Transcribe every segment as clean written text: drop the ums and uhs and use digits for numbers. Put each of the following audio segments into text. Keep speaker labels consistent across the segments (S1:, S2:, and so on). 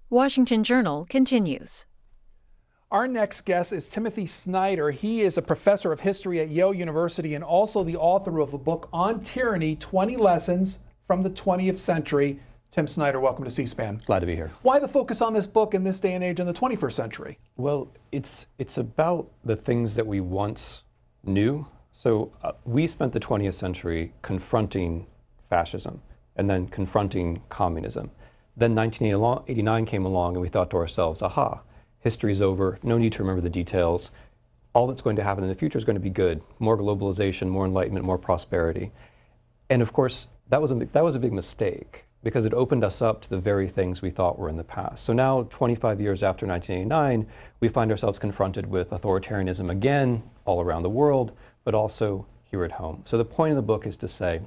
S1: Washington Journal continues.
S2: Our next guest is Timothy Snyder. He is a professor of history at Yale University and also the author of a book on tyranny, 20 Lessons from the 20th Century. Tim Snyder, welcome to C-SPAN.
S3: Glad to be here.
S2: Why the focus on this book in this day and age in the 21st century?
S3: Well, it's about the things that we once knew. So we spent the 20th century confronting fascism and then confronting communism. Then 1989 came along and we thought to ourselves, aha, history's over, no need to remember the details. All that's going to happen in the future is going to be good. More globalization, more enlightenment, more prosperity. And of course, that was a big mistake because it opened us up to the very things we thought were in the past. So now, 25 years after 1989, we find ourselves confronted with authoritarianism again, all around the world, but also here at home. So the point of the book is to say,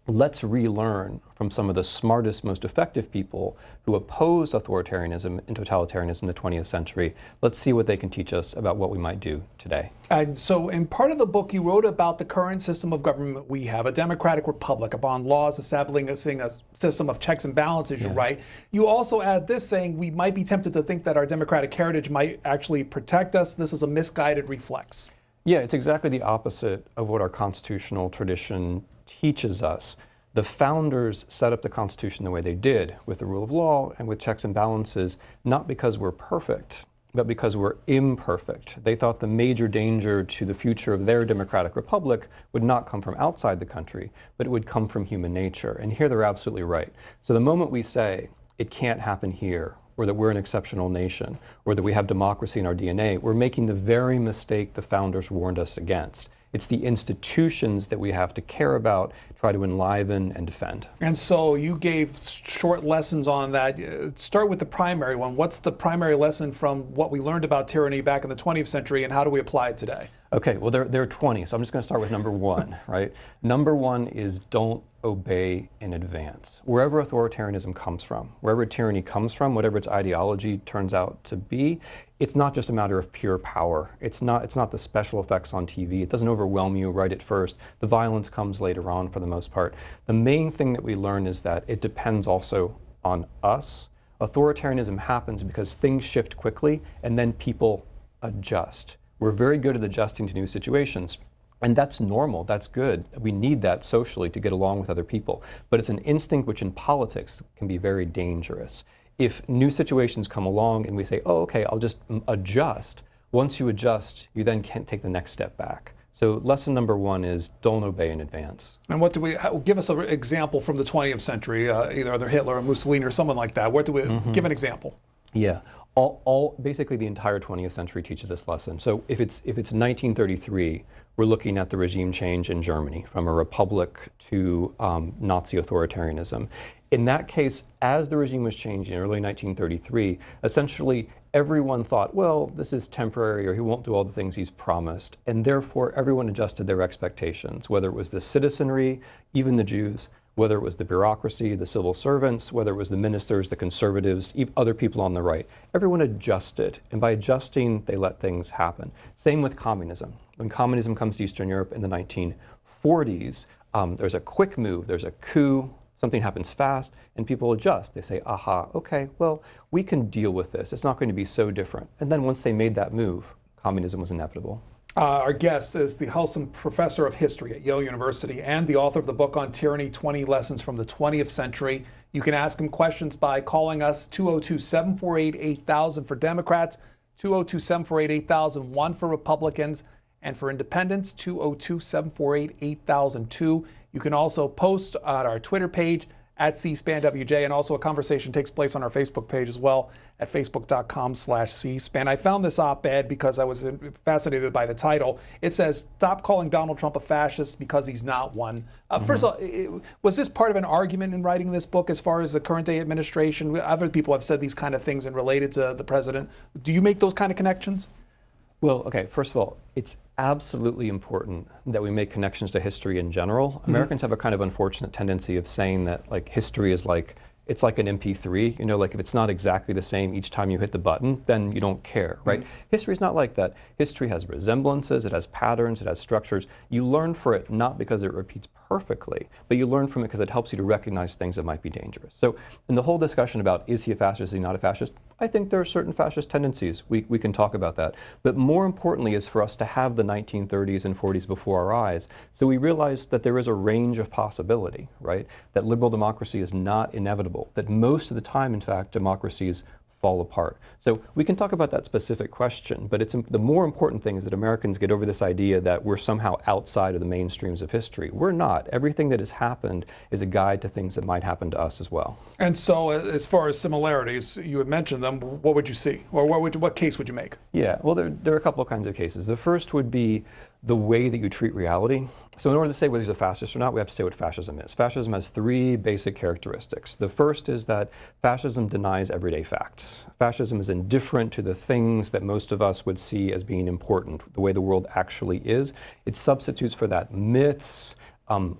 S3: let's relearn from some of the smartest, most effective people who opposed authoritarianism and totalitarianism in the 20th century. Let's see what they can teach us about what we might do today.
S2: And so in part of the book, you wrote about the current system of government we have, a democratic republic, upon laws establishing a system of checks and balances, you write. You also add this saying, we might be tempted to think that our democratic heritage might actually protect us. This is a misguided reflex.
S3: Yeah, it's exactly the opposite of what our constitutional tradition teaches us. The founders set up the Constitution the way they did, with the rule of law and with checks and balances, not because we're perfect, but because we're imperfect. They thought the major danger to the future of their democratic republic would not come from outside the country, but it would come from human nature. And here they're absolutely right. So the moment we say it can't happen here, or that we're an exceptional nation, or that we have democracy in our DNA, we're making the very mistake the founders warned us against. It's the institutions that we have to care about, try to enliven and defend.
S2: And so you gave short lessons on that. Start with the primary one. What's the primary lesson from what we learned about tyranny back in the 20th century, and how do we apply it today?
S3: Okay, well, there are 20, so I'm just going to start with number one, right? Number one is don't obey in advance. Wherever authoritarianism comes from, wherever tyranny comes from, whatever its ideology turns out to be, it's not just a matter of pure power. It's not the special effects on TV. It doesn't overwhelm you right at first. The violence comes later on for the most part. The main thing that we learn is that it depends also on us. Authoritarianism happens because things shift quickly and then people adjust. We're very good at adjusting to new situations. And that's normal, that's good. We need that socially to get along with other people. But it's an instinct which in politics can be very dangerous. If new situations come along and we say, oh, okay, I'll just adjust. Once you adjust, you then can't take the next step back. So lesson number one is don't obey in advance.
S2: And what do we, give us an example from the 20th century, either Hitler or Mussolini or someone like that. What do we, give an example?
S3: Yeah. Basically the entire 20th century teaches this lesson. So if it's 1933, we're looking at the regime change in Germany from a republic to Nazi authoritarianism. In that case, as the regime was changing in early 1933, essentially everyone thought, well, this is temporary, or he won't do all the things he's promised. And therefore, everyone adjusted their expectations, whether it was the citizenry, even the Jews, whether it was the bureaucracy, the civil servants, whether it was the ministers, the conservatives, other people on the right. Everyone adjusted, and by adjusting, they let things happen. Same with communism. When communism comes to Eastern Europe in the 1940s, there's a quick move, there's a coup, something happens fast, and people adjust. They say, aha, okay, well, we can deal with this. It's not going to be so different. And then once they made that move, communism was inevitable.
S2: Our guest is the Helsum Professor of History at Yale University and the author of the book on tyranny, 20 Lessons from the 20th Century. You can ask him questions by calling us 202-748-8000 for Democrats, 202-748-8001 for Republicans, and for Independents, 202-748-8002. You can also post on our Twitter page at C-SPAN-WJ, and also a conversation takes place on our Facebook page as well at facebook.com/C-SPAN. I found this op-ed because I was fascinated by the title. It says, stop calling Donald Trump a fascist because he's not one. First of all, was this part of an argument in writing this book as far as the current day administration? Other people have said these kind of things and related to the president. Do you make those kind of connections?
S3: Well, okay, first of all, it's absolutely important that we make connections to history in general. Americans have a kind of unfortunate tendency of saying that like history is like, it's like an MP3, you know, like if it's not exactly the same each time you hit the button, then you don't care, right? History is not like that. History has resemblances, it has patterns, it has structures. You learn for it not because it repeats perfectly, but you learn from it because it helps you to recognize things that might be dangerous. So in the whole discussion about is he a fascist, is he not a fascist, I think there are certain fascist tendencies. We can talk about that. But more importantly is for us to have the 1930s and 40s before our eyes, so we realize that there is a range of possibility, right? That liberal democracy is not inevitable, that most of the time, in fact, democracies fall apart. So we can talk about that specific question, but the more important thing is that Americans get over this idea that we're somehow outside of the mainstreams of history. We're not. Everything that has happened is a guide to things that might happen to us as well.
S2: And so as far as similarities, you had mentioned them, what would you see? Or what case would you make?
S3: Yeah, well, there are a couple of kinds of cases. The first would be the way that you treat reality. So in order to say whether he's a fascist or not, we have to say what fascism is. Fascism has three basic characteristics. The first is that fascism denies everyday facts. Fascism is indifferent to the things that most of us would see as being important, the way the world actually is. It substitutes for that myths,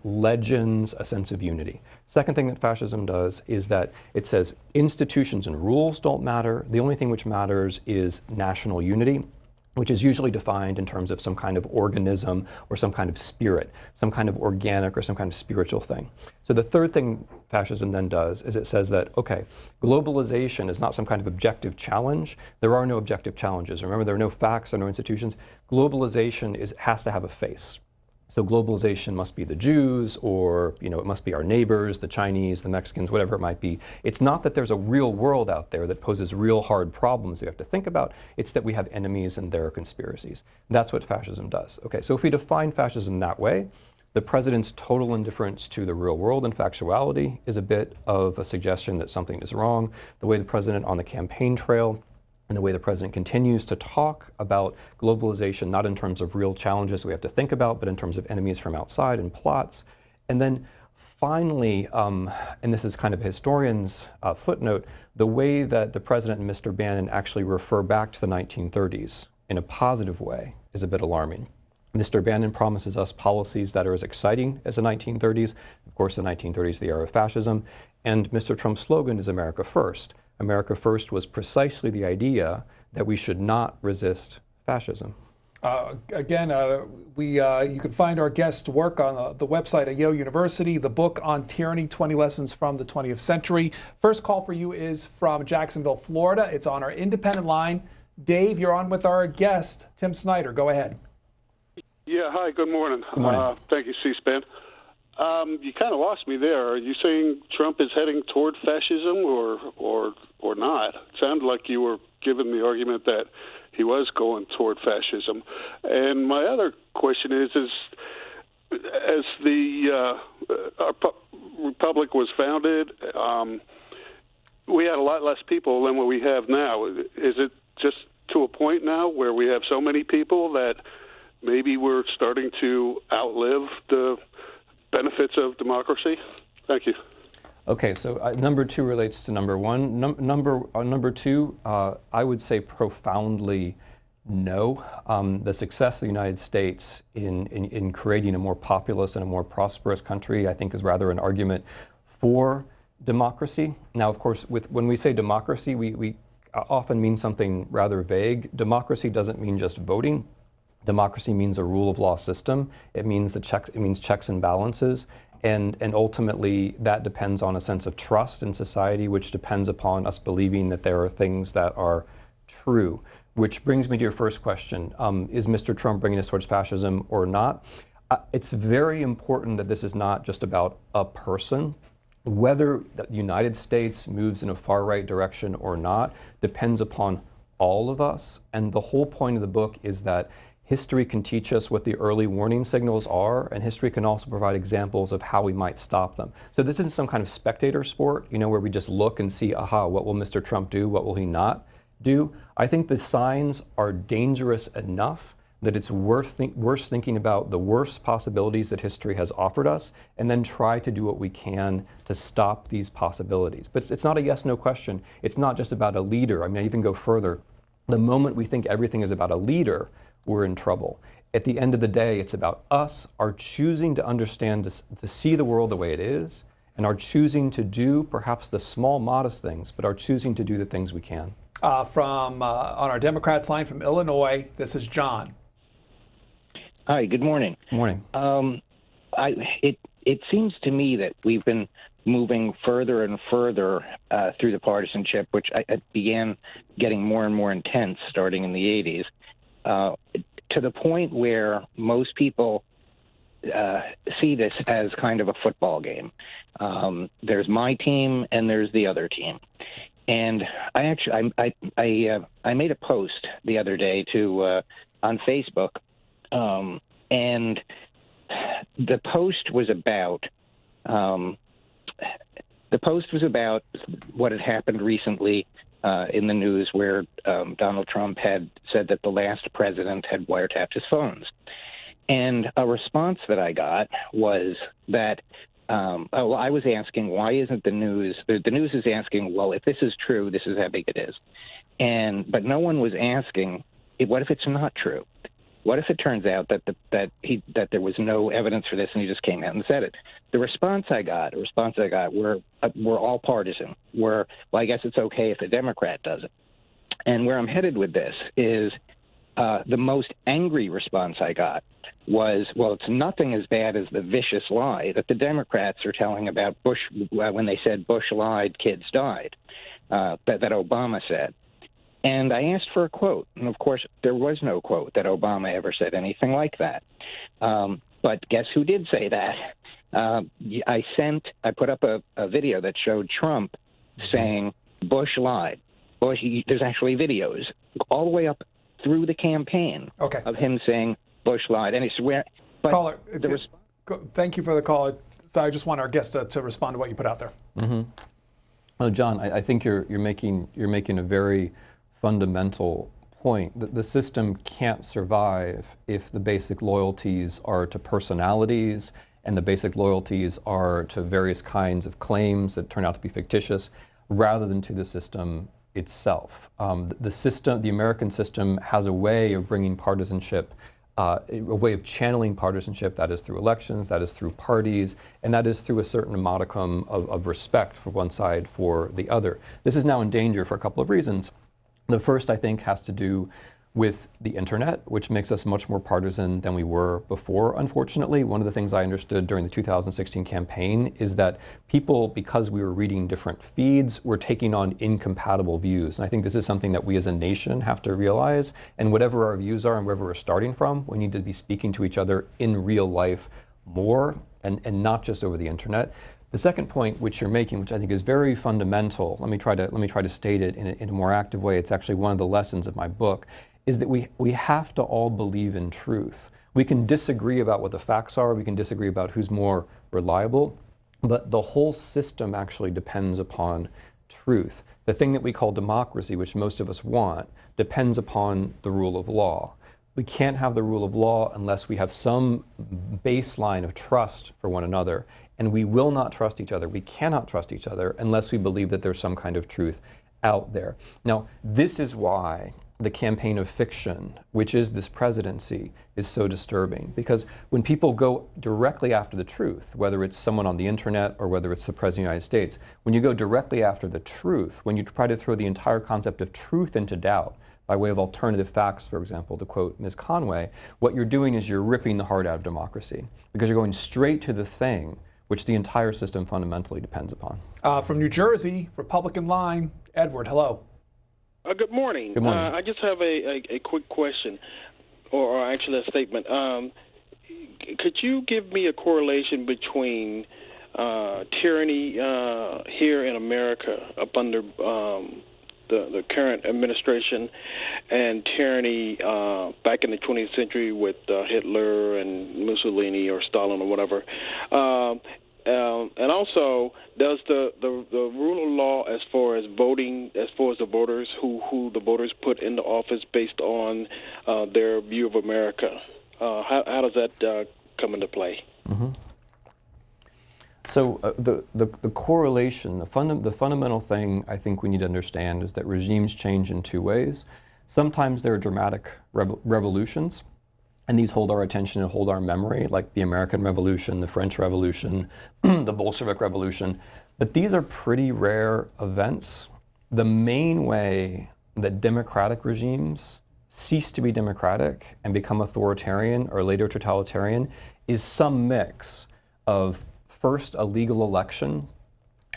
S3: legends, a sense of unity. Second thing that fascism does is that it says institutions and rules don't matter. The only thing which matters is national unity, which is usually defined in terms of some kind of organism or some kind of spirit, some kind of organic or some kind of spiritual thing. So the third thing fascism then does is it says that, okay, globalization is not some kind of objective challenge. There are no objective challenges. Remember, there are no facts, there are no institutions. Globalization has to have a face. So globalization must be the Jews, or it must be our neighbors, the Chinese, the Mexicans, whatever it might be. It's not that there's a real world out there that poses real hard problems we have to think about. It's that we have enemies and there are conspiracies. That's what fascism does. Okay, so if we define fascism that way, the president's total indifference to the real world and factuality is a bit of a suggestion that something is wrong. The way the president on the campaign trail and the way the president continues to talk about globalization, not in terms of real challenges we have to think about, but in terms of enemies from outside and plots. And then finally, and this is kind of a historian's footnote, the way that the president and Mr. Bannon actually refer back to the 1930s in a positive way is a bit alarming. Mr. Bannon promises us policies that are as exciting as the 1930s. Of course, the 1930s, the era of fascism. And Mr. Trump's slogan is America First. America First was precisely the idea that we should not resist fascism.
S2: Again, you can find our guest's work on the website at Yale University, the book on tyranny, 20 Lessons from the 20th Century. First call for you is from Jacksonville, Florida. It's on our independent line. Dave, you're on with our guest, Tim Snyder. Go ahead.
S4: Yeah, hi, good morning.
S3: Good morning.
S4: Thank you, C-SPAN. You kind of lost me there. Are you saying Trump is heading toward fascism or not? It sounded like you were giving the argument that he was going toward fascism. And my other question is as our republic was founded, we had a lot less people than what we have now. Is it just to a point now where we have so many people that maybe we're starting to outlive the benefits of democracy? Thank you.
S3: Okay, so number two relates to number one. Number two, I would say profoundly no. The success of the United States in creating a more populous and a more prosperous country, I think, is rather an argument for democracy. Now, of course, when we say democracy, we often mean something rather vague. Democracy doesn't mean just voting. Democracy means a rule of law system. It means checks and balances. And ultimately, that depends on a sense of trust in society, which depends upon us believing that there are things that are true. Which brings me to your first question. Is Mr. Trump bringing us towards fascism or not? It's very important that this is not just about a person. Whether the United States moves in a far-right direction or not depends upon all of us. And the whole point of the book is that history can teach us what the early warning signals are, and history can also provide examples of how we might stop them. So this isn't some kind of spectator sport, where we just look and see, aha, what will Mr. Trump do? What will he not do? I think the signs are dangerous enough that it's worth thinking about the worst possibilities that history has offered us, and then try to do what we can to stop these possibilities. But it's not a yes-no question. It's not just about a leader. I mean, I even go further. The moment we think everything is about a leader, we're in trouble. At the end of the day, it's about us, our choosing to understand, to see the world the way it is, and our choosing to do perhaps the small, modest things, but our choosing to do the things we can.
S2: On our Democrats line from Illinois, this is John.
S5: Hi, good morning.
S3: Good morning.
S5: it seems to me that we've been moving further and further through the partisanship, which I began getting more and more intense starting in the 80s, to the point where most people see this as kind of a football game. There's my team and there's the other team. And I made a post the other day on Facebook, and the post was about what had happened recently in the news, where Donald Trump had said that the last president had wiretapped his phones. And a response that I got was that, I was asking, why isn't the news is asking, well, if this is true, this is how big it is. But no one was asking, what if it's not true? What if it turns out that there was no evidence for this and he just came out and said it? The response I got were all partisan. Well, I guess it's okay if a Democrat does it. And where I'm headed with this is the most angry response I got was, well, it's nothing as bad as the vicious lie that the Democrats are telling about Bush when they said Bush lied, kids died, that Obama said. And I asked for a quote, and of course there was no quote that Obama ever said anything like that. But guess who did say that? I put up a video that showed Trump saying Bush lied. There's actually videos all the way up through the campaign of him saying Bush lied, and I swear. But
S2: caller, thank you for the call. So I just want our guest to respond to what you put out there.
S3: Mm-hmm. Well, John, I think you're making a very fundamental point. The system can't survive if the basic loyalties are to personalities and the basic loyalties are to various kinds of claims that turn out to be fictitious, rather than to the system itself. The American system has a way of bringing partisanship, a way of channeling partisanship, that is through elections, that is through parties, and that is through a certain modicum of respect for one side for the other. This is now in danger for a couple of reasons. The first, I think, has to do with the internet, which makes us much more partisan than we were before, unfortunately. One of the things I understood during the 2016 campaign is that people, because we were reading different feeds, were taking on incompatible views. And I think this is something that we as a nation have to realize. And whatever our views are and wherever we're starting from, we need to be speaking to each other in real life more and not just over the internet. The second point which you're making, which I think is very fundamental, let me try to state it in a more active way. It's actually one of the lessons of my book, is that we have to all believe in truth. We can disagree about what the facts are, we can disagree about who's more reliable, but the whole system actually depends upon truth. The thing that we call democracy, which most of us want, depends upon the rule of law. We can't have the rule of law unless we have some baseline of trust for one another. And we will not trust each other. We cannot trust each other unless we believe that there's some kind of truth out there. Now, this is why the campaign of fiction, which is this presidency, is so disturbing. Because when people go directly after the truth, whether it's someone on the internet or whether it's the President of the United States, when you go directly after the truth, when you try to throw the entire concept of truth into doubt, by way of alternative facts, for example, to quote Ms. Conway, what you're doing is you're ripping the heart out of democracy, because you're going straight to the thing which the entire system fundamentally depends upon.
S2: From New Jersey, Republican line, Edward, hello.
S6: Good morning.
S3: Good morning.
S6: I just have a quick question, or actually a statement. Could you give me a correlation between tyranny here in America up under the current administration and tyranny back in the 20th century with Hitler and Mussolini or Stalin or whatever? And also, does the rule of law as far as voting, as far as the voters, who the voters put into office based on their view of America, how does that come into play?
S3: Mm-hmm. So the correlation, the fundamental thing I think we need to understand is that regimes change in two ways. Sometimes there are dramatic revolutions, and these hold our attention and hold our memory, like the American Revolution, the French Revolution, the Bolshevik Revolution. But these are pretty rare events. The main way that democratic regimes cease to be democratic and become authoritarian or later totalitarian is some mix of first a legal election,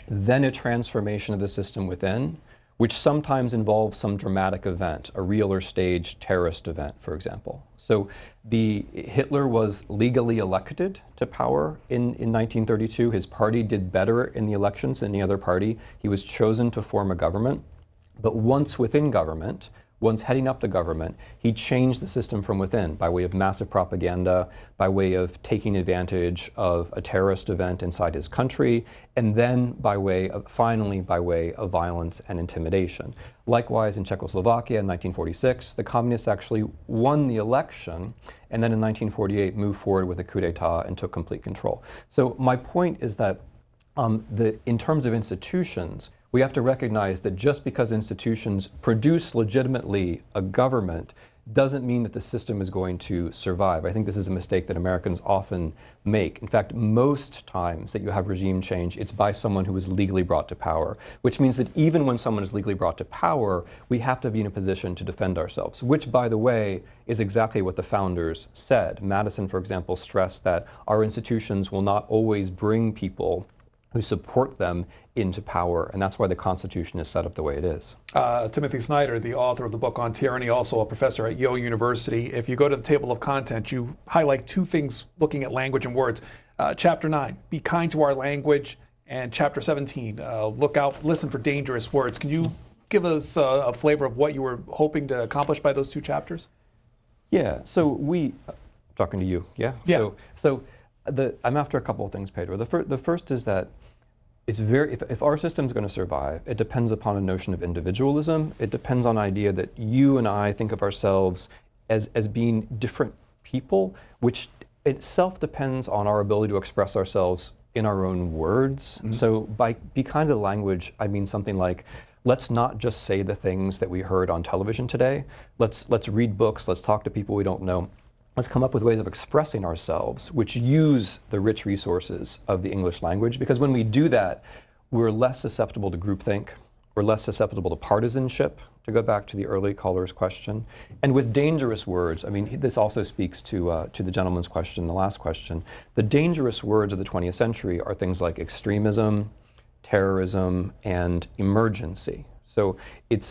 S3: then a transformation of the system within, which sometimes involves some dramatic event, a real or staged terrorist event, for example. So Hitler was legally elected to power in 1932. His party did better in the elections than any other party. He was chosen to form a government. But once within government, once heading up the government, he changed the system from within by way of massive propaganda, by way of taking advantage of a terrorist event inside his country, and then finally by way of violence and intimidation. Likewise, in Czechoslovakia in 1946, the communists actually won the election, and then in 1948 moved forward with a coup d'etat and took complete control. So my point is that in terms of institutions, we have to recognize that just because institutions produce legitimately a government doesn't mean that the system is going to survive. I think this is a mistake that Americans often make. In fact, most times that you have regime change, it's by someone who is legally brought to power, which means that even when someone is legally brought to power, we have to be in a position to defend ourselves, which, by the way, is exactly what the founders said. Madison, for example, stressed that our institutions will not always bring people who support them into power, and that's why the Constitution is set up the way it is.
S2: Timothy Snyder, the author of the book on tyranny, also a professor at Yale University. If you go to the table of content, you highlight two things looking at language and words. Chapter 9, be kind to our language, and Chapter 17, look out, listen for dangerous words. Can you give us a flavor of what you were hoping to accomplish by those two chapters?
S3: Yeah, so talking to you, yeah?
S2: Yeah.
S3: I'm after a couple of things, Pedro. The first is that if our system is going to survive, it depends upon a notion of individualism. It depends on the idea that you and I think of ourselves as being different people, which itself depends on our ability to express ourselves in our own words. Mm-hmm. So by be kind to language, I mean something like, let's not just say the things that we heard on television today. Let's read books, let's talk to people we don't know. Let's come up with ways of expressing ourselves which use the rich resources of the English language, because when we do that, we're less susceptible to groupthink, we're less susceptible to partisanship, to go back to the early caller's question. And with dangerous words, I mean, this also speaks to the gentleman's question, the last question. The dangerous words of the 20th century are things like extremism, terrorism, and emergency. So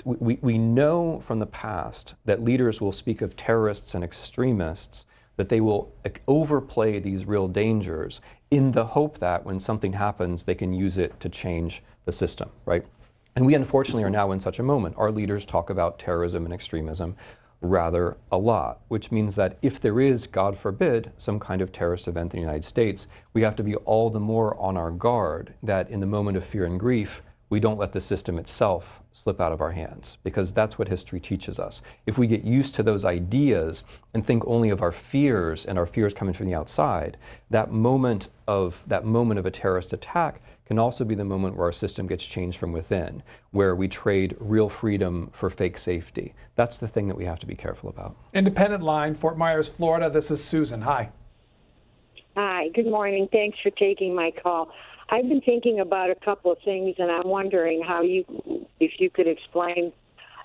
S3: we know from the past that leaders will speak of terrorists and extremists, that they will overplay these real dangers in the hope that when something happens, they can use it to change the system, right? And we unfortunately are now in such a moment. Our leaders talk about terrorism and extremism rather a lot, which means that if there is, God forbid, some kind of terrorist event in the United States, we have to be all the more on our guard that in the moment of fear and grief, we don't let the system itself slip out of our hands, because that's what history teaches us. If we get used to those ideas and think only of our fears and our fears coming from the outside, that moment of a terrorist attack can also be the moment where our system gets changed from within, where we trade real freedom for fake safety. That's the thing that we have to be careful about.
S2: Independent line, Fort Myers, Florida. This is Susan. Hi.
S7: Hi, good morning. Thanks for taking my call. I've been thinking about a couple of things, and I'm wondering if you could explain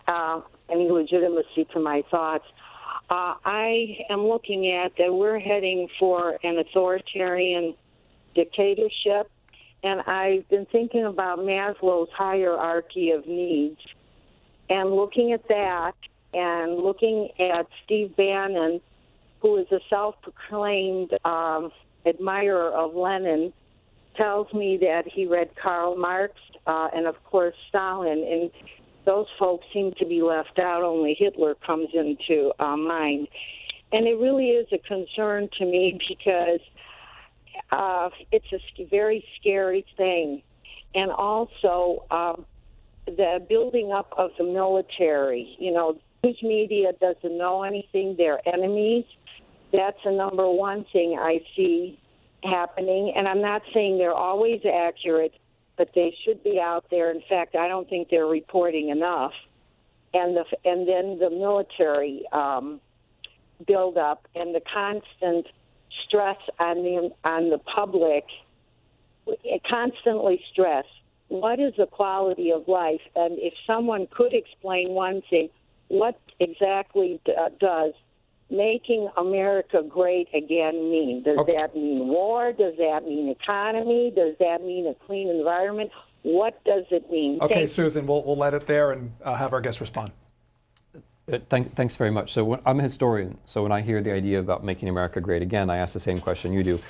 S7: any legitimacy to my thoughts. I am looking at that we're heading for an authoritarian dictatorship, and I've been thinking about Maslow's hierarchy of needs, and looking at that, and looking at Steve Bannon, who is a self-proclaimed admirer of Lenin, tells me that he read Karl Marx and, of course, Stalin, and those folks seem to be left out. Only Hitler comes into mind. And it really is a concern to me because it's a very scary thing. And also the building up of the military. You know, news media doesn't know anything. They're enemies. That's the number one thing I see happening, and I'm not saying they're always accurate, but they should be out there. In fact, I don't think they're reporting enough. And then the military buildup and the constant stress on the public, constantly stress. What is the quality of life? And if someone could explain one thing, what exactly does making America great again mean? Does that mean war? Does that mean economy? Does that mean a clean environment? What does it mean?
S2: Okay, Susan, we'll let it there and have our guest respond.
S3: Thanks very much. So I'm a historian, so when I hear the idea about making America great again, I ask the same question you do.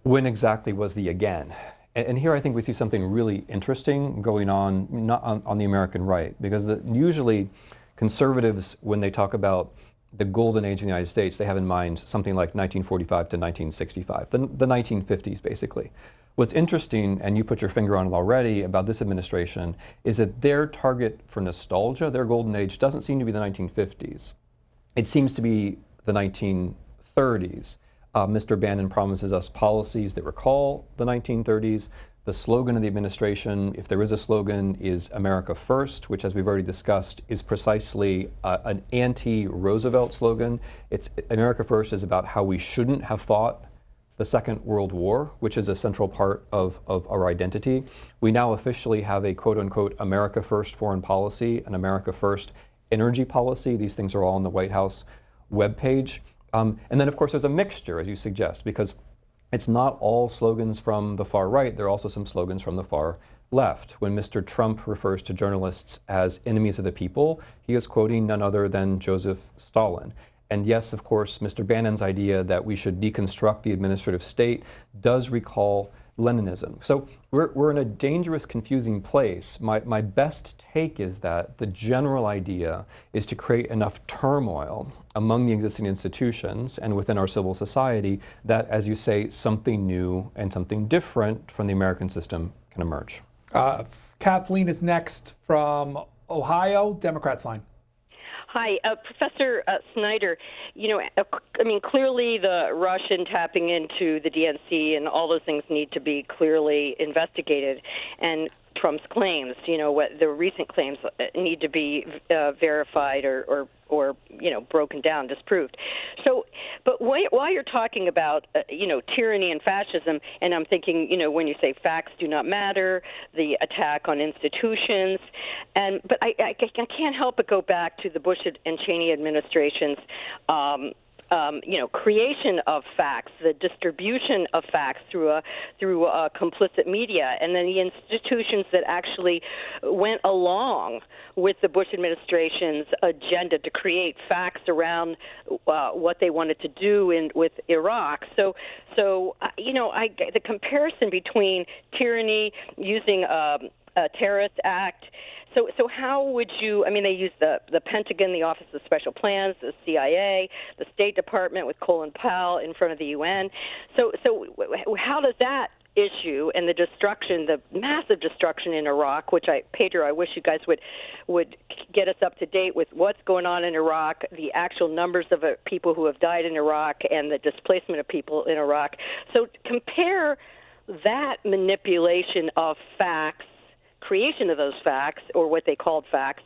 S3: When exactly was the again? And here I think we see something really interesting going on, not on the American right, because usually conservatives, when they talk about the golden age of the United States, they have in mind something like 1945 to 1965, the 1950s basically. What's interesting, and you put your finger on it already, about this administration is that their target for nostalgia, their golden age, doesn't seem to be the 1950s. It seems to be the 1930s. Mr. Bannon promises us policies that recall the 1930s. The slogan of the administration, if there is a slogan, is America First, which, as we've already discussed, is precisely an anti-Roosevelt slogan. It's America First is about how we shouldn't have fought the Second World War, which is a central part of our identity. We now officially have a quote-unquote America First foreign policy, an America First energy policy. These things are all on the White House webpage. And then, of course, there's a mixture, as you suggest, because it's not all slogans from the far right. There are also some slogans from the far left. When Mr. Trump refers to journalists as enemies of the people, he is quoting none other than Joseph Stalin. And yes, of course, Mr. Bannon's idea that we should deconstruct the administrative state does recall Leninism. So we're in a dangerous, confusing place. My best take is that the general idea is to create enough turmoil among the existing institutions and within our civil society that, as you say, something new and something different from the American system can emerge.
S2: Kathleen is next from Ohio, Democrats line.
S8: Hi, Professor Snyder. You know, I mean, clearly the Russian tapping into the DNC and all those things need to be clearly investigated. And Trump's claims, you know, what the recent claims need to be verified or you know, broken down, disproved. So, but while you're talking about, you know, tyranny and fascism, and I'm thinking, you know, when you say facts do not matter, the attack on institutions, but I can't help but go back to the Bush and Cheney administrations, you know, creation of facts, the distribution of facts through complicit media, and then the institutions that actually went along with the Bush administration's agenda to create facts around what they wanted to do with Iraq. So you know, the comparison between tyranny, using a terrorist act. So how would you, I mean, they use the Pentagon, the Office of Special Plans, the CIA, the State Department with Colin Powell in front of the UN. So how does that issue and the destruction, the massive destruction in Iraq, which Pedro, I wish you guys would get us up to date with what's going on in Iraq, the actual numbers of people who have died in Iraq and the displacement of people in Iraq. So compare that manipulation of facts, creation of those facts, or what they called facts,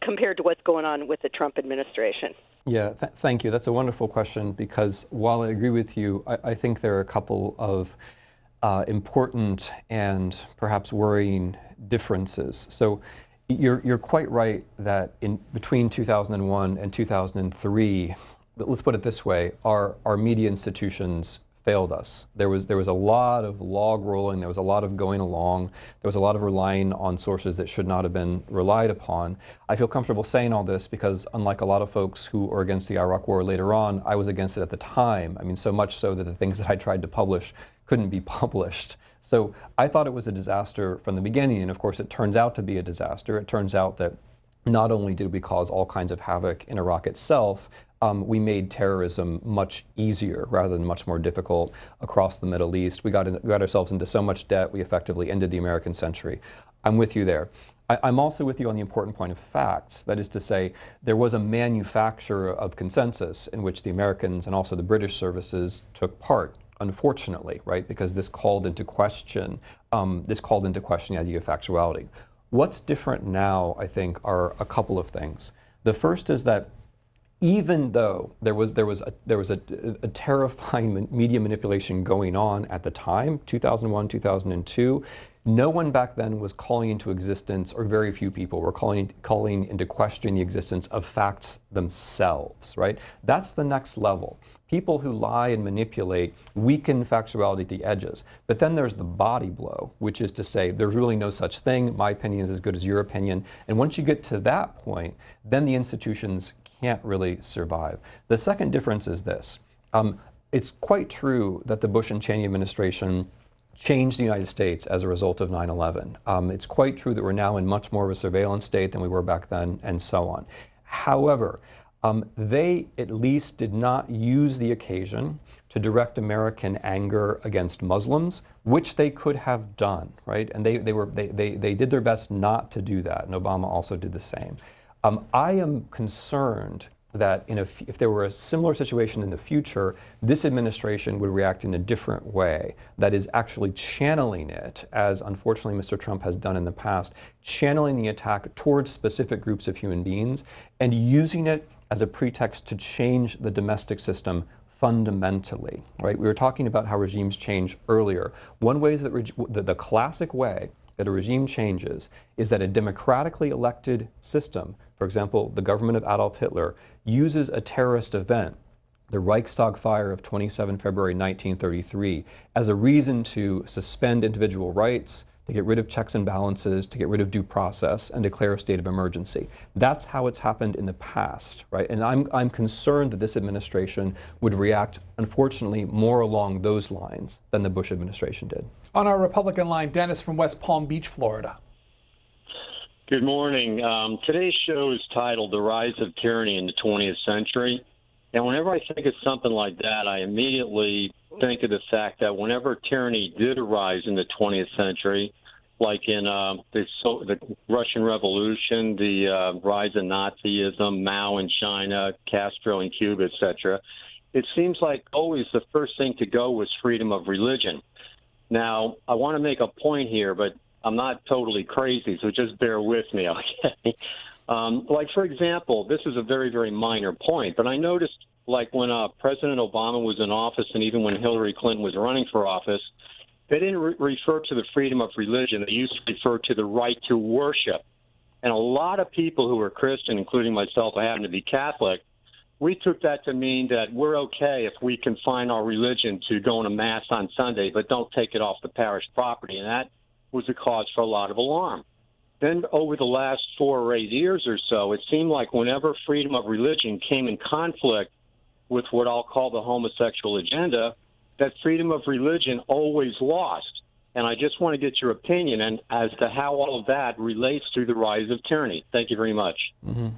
S8: compared to what's going on with the Trump administration.
S3: Yeah, thank you. That's a wonderful question, because while I agree with you, I think there are a couple of important and perhaps worrying differences. So you're quite right that between 2001 and 2003, but let's put it this way, our media institutions failed us. There was a lot of log rolling, there was a lot of going along, there was a lot of relying on sources that should not have been relied upon. I feel comfortable saying all this because, unlike a lot of folks who are against the Iraq War later on, I was against it at the time. I mean, so much so that the things that I tried to publish couldn't be published. So I thought it was a disaster from the beginning, and of course it turns out to be a disaster. It turns out that not only did we cause all kinds of havoc in Iraq itself, we made terrorism much easier rather than much more difficult across the Middle East. We got ourselves into so much debt, we effectively ended the American century. I'm with you there. I'm also with you on the important point of facts. That is to say, there was a manufacture of consensus in which the Americans and also the British services took part, unfortunately, right? Because this called into question the idea of factuality. What's different now, I think, are a couple of things. The first is that even though there was a terrifying media manipulation going on at the time, 2001, 2002, No one back then was calling into existence, or very few people were calling into question the existence of facts themselves, right? That's the next level. People who lie and manipulate weaken factuality at the edges. But then there's the body blow, which is to say there's really no such thing. My opinion is as good as your opinion. And once you get to that point, then the institutions can't really survive. The second difference is this. It's quite true that the Bush and Cheney administration changed the United States as a result of 9/11. It's quite true that we're now in much more of a surveillance state than we were back then, and so on. However, they at least did not use the occasion to direct American anger against Muslims, which they could have done, right? And they did their best not to do that, and Obama also did the same. I am concerned that if there were a similar situation in the future, this administration would react in a different way. That is actually channeling it, as unfortunately Mr. Trump has done in the past, channeling the attack towards specific groups of human beings and using it as a pretext to change the domestic system fundamentally, right? We were talking about how regimes change earlier. One way is that the classic way that a regime changes is that a democratically elected system, for example, the government of Adolf Hitler, uses a terrorist event, the Reichstag fire of 27 February 1933, as a reason to suspend individual rights, to get rid of checks and balances, to get rid of due process, and declare a state of emergency. That's how it's happened in the past, right? And I'm concerned that this administration would react, unfortunately, more along those lines than the Bush administration did.
S2: On our Republican line, Dennis from West Palm Beach, Florida.
S9: Good morning. Today's show is titled The Rise of Tyranny in the 20th Century. And whenever I think of something like that, I immediately think of the fact that whenever tyranny did arise in the 20th century, like in the Russian Revolution, the rise of Nazism, Mao in China, Castro in Cuba, etc., it seems like always the first thing to go was freedom of religion. Now, I want to make a point here, but I'm not totally crazy, so just bear with me, okay? Like, for example, this is a very, very minor point, but I noticed, like, when President Obama was in office and even when Hillary Clinton was running for office, they didn't refer to the freedom of religion. They used to refer to the right to worship. And a lot of people who were Christian, including myself, I happen to be Catholic, we took that to mean that we're okay if we confine our religion to going to Mass on Sunday, but don't take it off the parish property. And that was a cause for a lot of alarm. Then over the last 4 or 8 years or so, it seemed like whenever freedom of religion came in conflict with what I'll call the homosexual agenda, that freedom of religion always lost. And I just want to get your opinion and as to how all of that relates to the rise of tyranny. Thank you very much.
S3: Mm-hmm.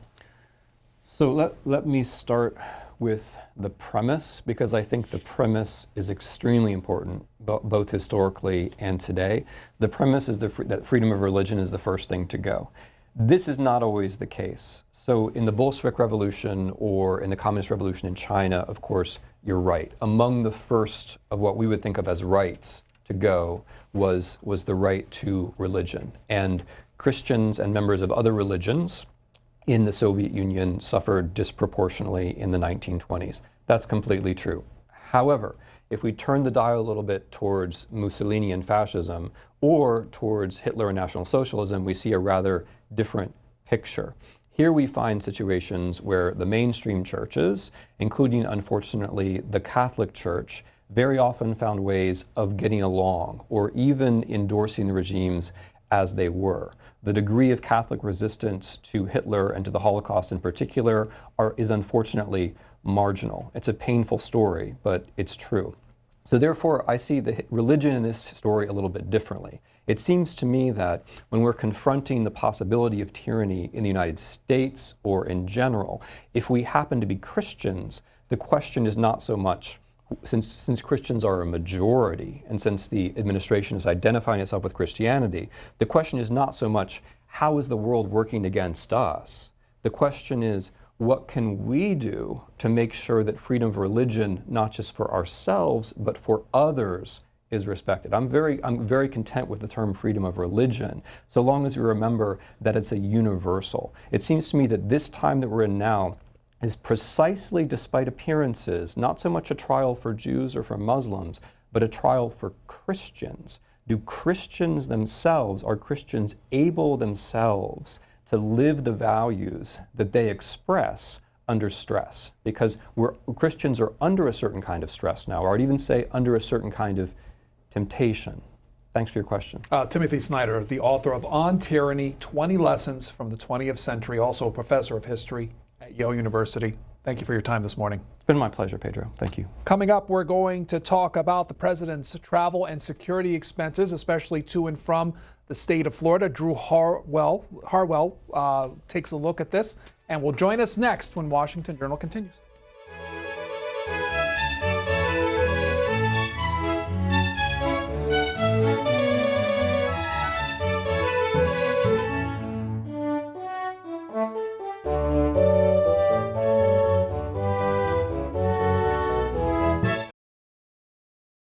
S3: So let me start with the premise, because I think the premise is extremely important, both historically and today. The premise is that freedom of religion is the first thing to go. This is not always the case. So in the Bolshevik Revolution or in the Communist Revolution in China, of course, you're right. Among the first of what we would think of as rights to go was the right to religion. And Christians and members of other religions in the Soviet Union suffered disproportionately in the 1920s. That's completely true. However, if we turn the dial a little bit towards Mussolini and fascism or towards Hitler and National Socialism, we see a rather different picture. Here we find situations where the mainstream churches, including unfortunately the Catholic Church, very often found ways of getting along or even endorsing the regimes as they were. The degree of Catholic resistance to Hitler and to the Holocaust in particular is unfortunately marginal. It's a painful story, but it's true. So therefore, I see the religion in this story a little bit differently. It seems to me that when we're confronting the possibility of tyranny in the United States or in general, if we happen to be Christians, the question is not so much, since Christians are a majority and since the administration is identifying itself with Christianity, the question is not so much, how is the world working against us? The question is, what can we do to make sure that freedom of religion, not just for ourselves, but for others, is respected? I'm very content with the term freedom of religion, so long as we remember that it's a universal. It seems to me that this time that we're in now is precisely, despite appearances, not so much a trial for Jews or for Muslims, but a trial for Christians. Do Christians themselves, are Christians able themselves to live the values that they express under stress? Because Christians are under a certain kind of stress now, or I'd even say under a certain kind of temptation. Thanks for your question.
S2: Timothy Snyder, the author of On Tyranny, 20 Lessons from the 20th Century, also a professor of history at Yale University. Thank you for your time this morning.
S3: It's been my pleasure, Pedro. Thank you.
S2: Coming up, we're going to talk about the president's travel and security expenses, especially to and from the state of Florida. Drew Harwell takes a look at this and will join us next when Washington Journal continues.